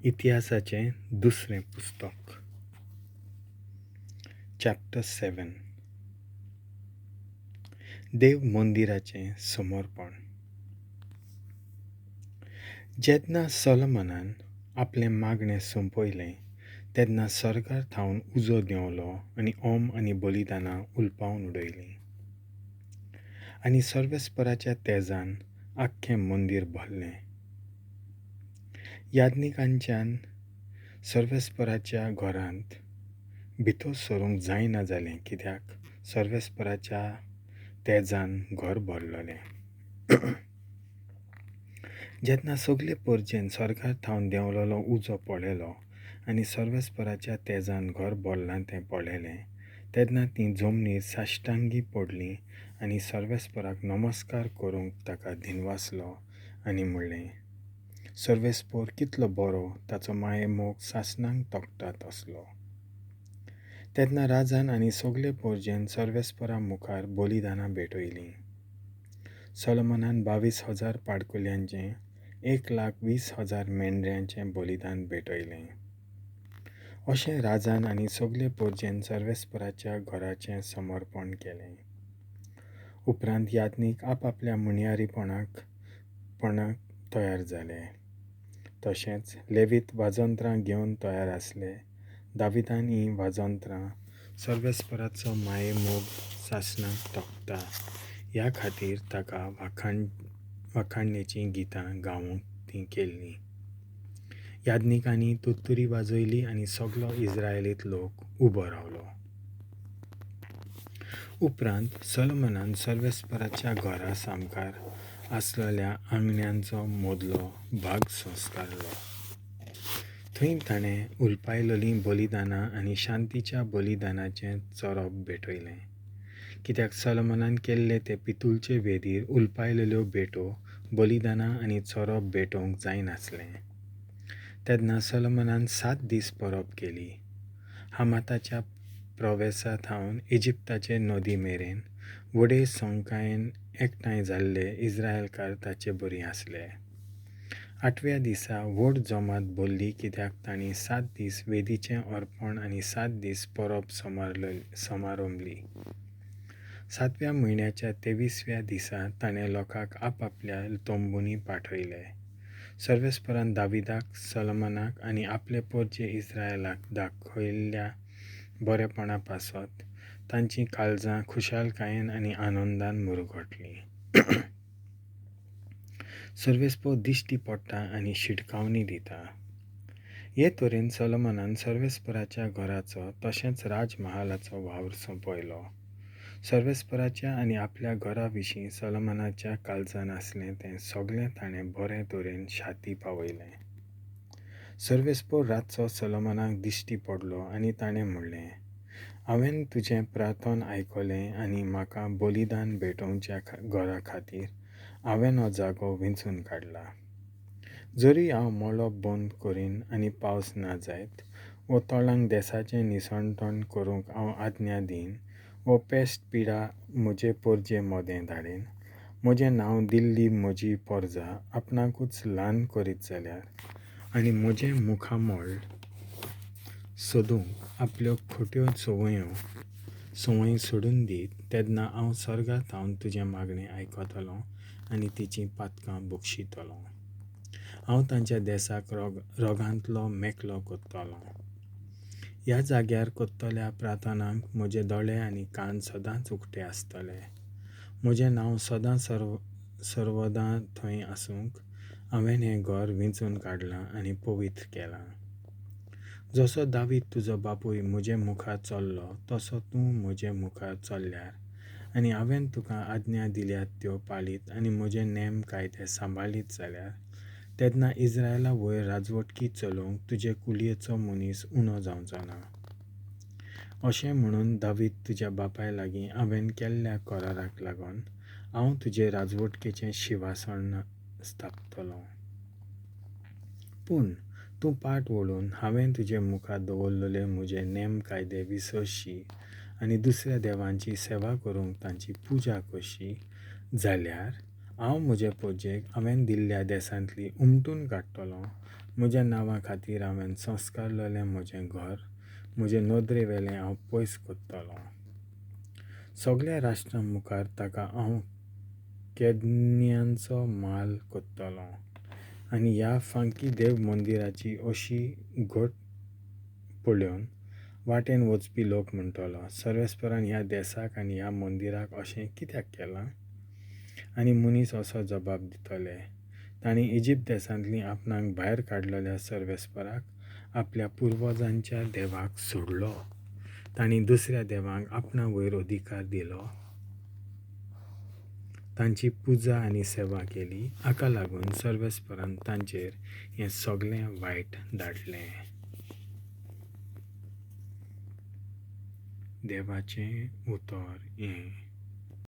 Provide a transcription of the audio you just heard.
इतिहासाचें दुसरें पुस्तक चॅप्टर 7 देव मंदिराचें समर्पण. जेन्ना सोलोमनान आपलें मागणें सोंपयलें तेन्ना सरकार थावन उजो देंवलो आनी ओम आनी बलिदानां उलपावन उडयलीं आनी सर्वेस्पराच्या तेजान आख्खें मंदीर भरलें. याज्ञिकांच्यान सर्वेस्पराच्या घरांत भितर सरूंक जायना जालें कित्याक सर्वेस्पराच्या तेजान घर भरलोलें. जेन्ना सगळे पर्जेन सरकार थावन देंवलोलो उजो पळयलो आनी सर्वेस्पराच्या तेजान घर भरलां तें पळयलें तेन्ना तीं जमनीर साश्टांगी पडलीं आनी सर्वेस्पराक नमस्कार करूंक ताका दिनवासलो आनी म्हणलें, सर्वेस्पर कितलो बरो, ताचो माये मोग सासणांक तोखता तसलो. तेन्ना राजान आनी सगळे पर्जेन सर्वेस्परा मुखार बलिदानां भेटयलीं. सोलोमनान 22,000 पाडकुल्यांचें 1,20,000 मेंढऱ्यांचें बलिदान भेटयलें. अशें राजान आनी सगळे पर्जेन सर्वेस्पराच्या घराचें समर्पण केलें. उपरांत याज्ञीक आपआपल्या म्हणयारीपणाक तयार जाले. तशेंच लेवीत वाजोंत्रां घेवन तयार आसले. दाविदान हीं वाजोंत्रां सर्वेस्पराचो माये मोग सासणांक तोखता ह्या खातीर ताका वाखाणणेचीं गितां गावूंक तीं केल्लीं. याज्ञिकांनी तुत्तुरी वाजयली आनी सगळो इस्रायलीत लोक उबो रावलो. उपरांत सोलोमनान सर्वेस्पराच्या घरा सामकार आसलेल्या आंगण्यांचो मोदलो भाग संस्कारलो. थंय ताणें उलपायलोलीं बलिदानां आनी शांतीच्या बलिदानाचें चोरप भेटयलें. कित्याक सोलोमनान केल्ले ते पितूलचे वेदीर उलपायलोल्यो भेटो बलिदानां आनी चोरप भेटोवंक जायनासलें. तेन्ना सोलोमनान 7 दीस परब केली. हामाताच्या प्रवेसा थावन इजिप्ताचे नदी मेरेन व्हडे संख्येन एकठांय जाल्ले इस्रायलकार ताचे बरी आसले. 8व्या दिसा व्हड जमात भरली कित्याक तांणी 7 दीस वेदीचें अर्पण आनी 7 दीस परब समारंभली. 7व्या म्हयन्याच्या 23व्या दिसा ताणें लोकांक आपआपल्या तंबूंनी पाठयले. सर्वेस्परान दाविदाक, सोलोमनाक आनी आपले पर्जे इस्रायलाक दाखयल्ल्या बरेपणा पासत तांचीं काळजां खुशालकायेन आनी आनंदान मुरगटलीं. सर्वेस्पर दिश्टी पडटा आनी शिटकावणी दिता. हे तरेन सोलोमनान सर्वेस्पराच्या घराचो तशेंच राजमहालाचो वावर सोंपयलो. सर्वेस्पराच्या आनी आपल्या घरा विशीं सोलोमनाच्या काळजान आसलें तें सगळें ताणें बरे तरेन शाती पावयलें. सर्वेस्पर रातचो सोलोमनाक दिश्टी पडलो आनी ताणें म्हणलें, हांवें तुजें प्रार्थन आयकलें आनी म्हाका बलिदान भेटोवच्या घरा खातीर हांवें हो जागो वेंचून काडला. जरी हांव mollob बंद कोरीन आनी पावस ना जायत वो तollank देसाचें निसोnttonn करूंक हांव adnia दिन वो pest-pidda म्हजे porjê मोदें धाडेन म्हजें नांव dil'li म्हजी पोरजां आपणाकूच ल्हान करीत जाल्यार आनी म्हजें मुखामोळ सोदूंक आपल्यो खोट्यो संवय सोडून दीत तेन्ना हांव सर्गांत थावन तुजें मागणें आयकतलों आनी तिचीं पातकां बक्षितलों. हांव तांच्या देसाक रोगांतलो मेकलो कोत्तलों. ह्या जाग्यार कोत्तल्या प्रार्थनांक म्हजे दोळे आनी कान सदांच उक्ते आसतले. म्हजें नांव सदam-sorvodam थंय आसूंक हांवें हें घर वेंचून काडलां आनी povitr केलां. जसो दावीद तुजो बापूय म्हजे मुखार चल्लो तसो तूं म्हजे मुखार चल्ल्यार आनी हांवें तुका adnia दिल्यात त्यो पाळीत आनी म्हजे नेम कायदे सांबाळीत जाल्यार तेन्ना इस्रायला वयर राजवटकी चलोवंक तुजे कुलयेचो मनीस उणो जावचो ना. अशें म्हणून दावीद तुज्या बापाय लागीं हांवें केल्ल्या कराराक लागून हांव तुजे राजवटकेचें शिवासन स्थापतलों. पूण तूं पाट वळून हांवें तुजे मुखार दवरलेले म्हजे नेम कायदे विसरशी आनी दुसऱ्या देवांची सेवा करूंक तांची पुजा करशी जाल्यार हांव म्हजे पर्जेक हांवें दिल्ल्या देसांतली उमटून काडटलों म्हज्या नांवा खातीर हांवें संस्कारलेलें म्हजें घर म्हजे नदरे वेलें हांव पयस कोत्तलों. सगळ्या राष्ट्रां मुखार ताका हांव केदन्यांचो माल कोत्तलों. आनी ह्या फांकी देव मंदिराची अशी घट पळोवन वाटेन वचपी लोक म्हणटलो, सर्वेस्परान ह्या देसाक आनी ह्या मंदिराक अशें कित्याक केलां? आनी मनीस असो जबाब दितले, तांणी इजिप्त देसांतली आपणाक भायर काडलेल्या सर्वेस्पराक आपल्या पुर्वजांच्या देवाक सोडलो. तांणी दुसऱ्या देवांक आपणा वयर अधिकार दिलो, तांची पुजा आनी सेवा केली. हाका लागून सर्वेस्परान तांचेर हें सगळें वायट धाडलें. देवाचें उतर हें